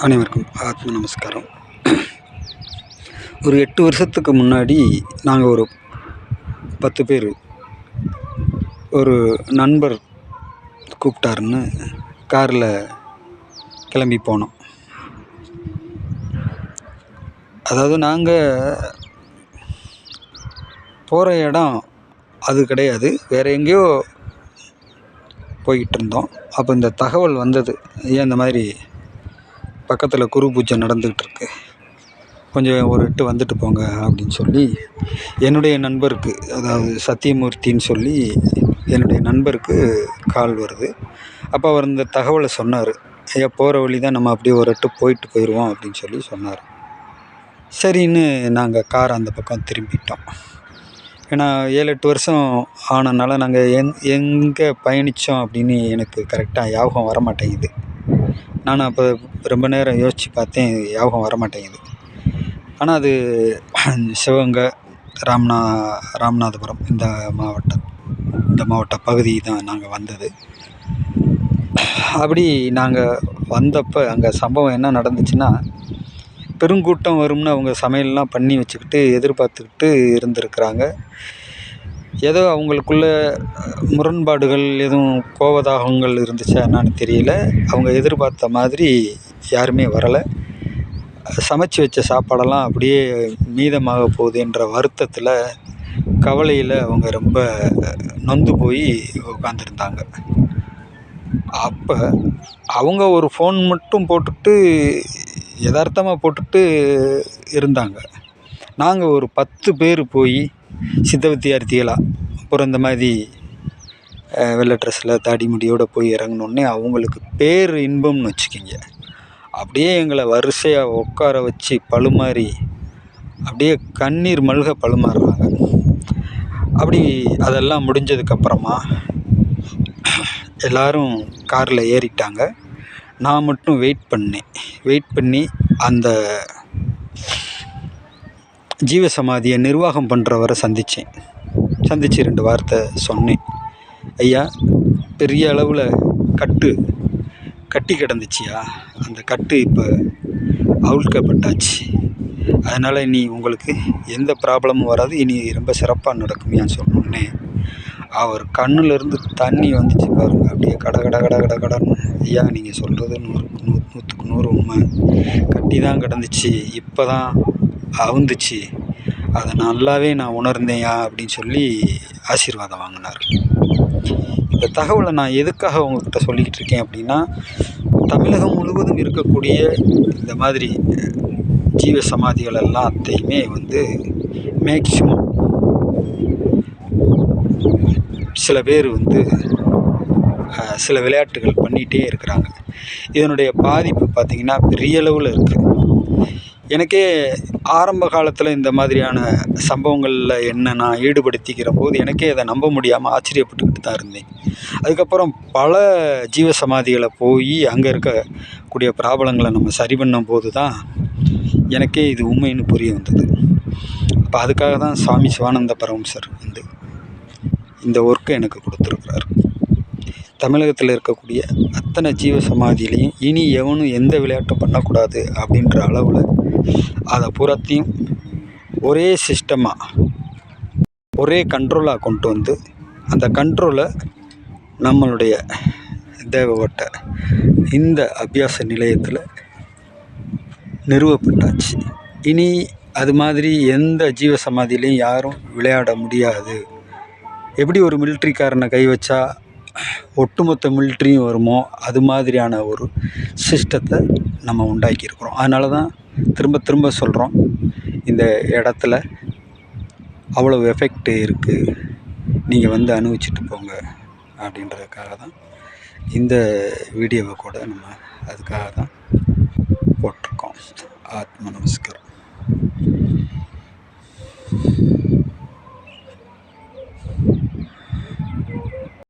அனைவருக்கும் ஆத்ம நமஸ்காரம். ஒரு 8 வருஷத்துக்கு முன்னாடி நாங்கள் ஒரு 10 பேர் ஒரு நண்பர் கூப்பிட்டாருன்னு காரில் கிளம்பி போனோம். அதாவது நாங்கள் போகிற இடம் அது கிடையாது, வேறு எங்கேயோ போய்கிட்டு இருந்தோம். அப்போ இந்த தகவல் வந்தது, ஏன் இந்த மாதிரி பக்கத்தில் குரு பூஜை நடந்துக்கிட்டு இருக்கு, கொஞ்சம் ஒரு எட்டு வந்துட்டு போங்க அப்படின்னு சொல்லி என்னுடைய நண்பருக்கு, அதாவது சத்தியமூர்த்தின்னு சொல்லி என்னுடைய நண்பருக்கு கால் வருது. அப்போ அவர் இந்த தகவலை சொன்னார், ஐயா போகிற வழி தான், நம்ம அப்படியே ஒரு எட்டு போயிட்டு போயிடுவோம் அப்படின்னு சொல்லி சொன்னார். சரின்னு நாங்கள் காரை அந்த பக்கம் திரும்பிட்டோம். ஏன்னா 7-8 வருஷம் ஆனதுனால நாங்கள் எங்கே பயணித்தோம் அப்படின்னு எனக்கு கரெக்டாக ஞாபகம் வர மாட்டேங்குது. நானும் அப்போ ரொம்ப நேரம் யோசித்து பார்த்தேன், ஞாபகம் வர மாட்டேங்குது. ஆனால் அது சிவகங்கை, ராமநாதபுரம் இந்த மாவட்ட பகுதி தான் நாங்கள் வந்தது. அப்படி நாங்கள் வந்தப்போ அங்கே சம்பவம் என்ன நடந்துச்சுன்னா, பெருங்கூட்டம் வரும்னு அவங்க சமையல்லாம் பண்ணி வச்சுக்கிட்டு எதிர்பார்த்துக்கிட்டு இருந்திருக்கிறாங்க. ஏதோ அவங்களுக்குள்ள முரண்பாடுகள் எதுவும் கோபதாகங்கள் இருந்துச்சா என்னான்னு தெரியல, அவங்க எதிர்பார்த்த மாதிரி யாருமே வரலை. சமைச்சு வச்ச சாப்பாடெல்லாம் அப்படியே மீதமாக போகுதுன்ற வருத்தத்தில், கவலையில் அவங்க ரொம்ப நொந்து போய் உட்காந்துருந்தாங்க. அப்போ அவங்க ஒரு ஃபோன் மட்டும் போட்டுட்டு, யதார்த்தமாக போட்டுட்டு இருந்தாங்க. நாங்கள் ஒரு 10 பேர் போய் சித்த வித்தியார்த்திகளாக, அப்புறம் இந்த மாதிரி வெள்ளை ட்ரெஸ்ஸில் தாடி முடியோடு போய் இறங்கினோடனே அவங்களுக்கு பேர் இன்பம்னு வச்சுக்கிங்க, அப்படியே எங்களை வரிசையாக உட்கார வச்சு பழுமாறி அப்படியே கண்ணீர் மல்க பழுமாறுறாங்க. அப்படி அதெல்லாம் முடிஞ்சதுக்கப்புறமா எல்லோரும் காரில் ஏறிட்டாங்க. நான் மட்டும் வெயிட் பண்ணி அந்த ஜீவசமாதியை நிர்வாகம் பண்ணுறவரை சந்தித்து 2 வார்த்தை சொன்னேன். ஐயா, பெரிய அளவில் கட்டி கிடந்துச்சியா, அந்த கட்டு இப்போ அவிழ்க்கப்பட்டாச்சு, அதனால் இனி உங்களுக்கு எந்த ப்ராப்ளமும் வராது, இனி ரொம்ப சிறப்பாக நடக்குமையான்னு சொன்னோன்னே அவர் கண்ணுலேருந்து தண்ணி வந்துச்சு பாருங்க, அப்படியே கடன்னு. ஐயா, நீங்கள் சொல்கிறது 100க்கு 100 உண்மை, கட்டி தான் கிடந்துச்சு, இப்போ தான் அவுந்துச்சு, அதை நல்லாவே நான் உணர்ந்தேயா அப்படின்னு சொல்லி ஆசீர்வாதம் வாங்கினார். இந்த தகவலை நான் எதுக்காக உங்கள்கிட்ட சொல்லிக்கிட்டு இருக்கேன் அப்படின்னா, தமிழகம் முழுவதும் இருக்கக்கூடிய இந்த மாதிரி ஜீவ சமாதிகள் எல்லாத்தையுமே மேக்சிமம் சில பேர் சில விளையாட்டுகள் பண்ணிகிட்டே இருக்கிறாங்க. இதனுடைய பாதிப்பு பார்த்திங்கன்னா பெரிய அளவில் இருக்குது. எனக்கே ஆரம்ப காலத்தில் இந்த மாதிரியான சம்பவங்களில் என்ன நான் ஈடுபடுத்திக்கிற போது எனக்கே அதை நம்ப முடியாமல் ஆச்சரியப்பட்டுக்கிட்டு தான் இருந்தேன். அதுக்கப்புறம் பல ஜீவசமாதிகளை போய் அங்கே இருக்கக்கூடிய ப்ராப்ளங்களை நம்ம சரி பண்ணும் போது தான் எனக்கே இது உண்மைன்னு புரிய வந்தது. அப்போ அதுக்காக தான் சுவாமி சிவானந்த பரமஹம்சர் இந்த ஒர்க்கை எனக்கு கொடுத்துருக்கிறார். தமிழகத்தில் இருக்கக்கூடிய அத்தனை ஜீவசமாதியிலையும் இனி எவனும் எந்த விளையாட்டும் பண்ணக்கூடாது அப்படின்ற அளவில் அதை பூராத்தையும் ஒரே சிஸ்டமாக, ஒரே கண்ட்ரோலாக கொண்டு வந்து, அந்த கண்ட்ரோலை நம்மளுடைய தேவகோட்டை இந்த அபியாச நிலையத்தில் நிறுவப்பட்டாச்சு. இனி அது மாதிரி எந்த ஜீவசமாதியிலையும் யாரும் விளையாட முடியாது. எப்படி ஒரு மிலிட்ரிக்காரனை கை வச்சா ஒட்டுமொத்த மிலிட்ரியும் வருமோ, அது மாதிரியான ஒரு சிஸ்டத்தை நம்ம உண்டாக்கியிருக்கிறோம். அதனால தான் திரும்ப சொல்கிறோம், இந்த இடத்துல அவ்வளோ எஃபெக்ட் இருக்குது, நீங்கள் அனுபவிச்சுட்டு போங்க அப்படின்றதுக்காக தான் இந்த வீடியோவை கூட நம்ம அதுக்காக தான் போட்டிருக்கோம். ஆத்ம நமஸ்காரம்.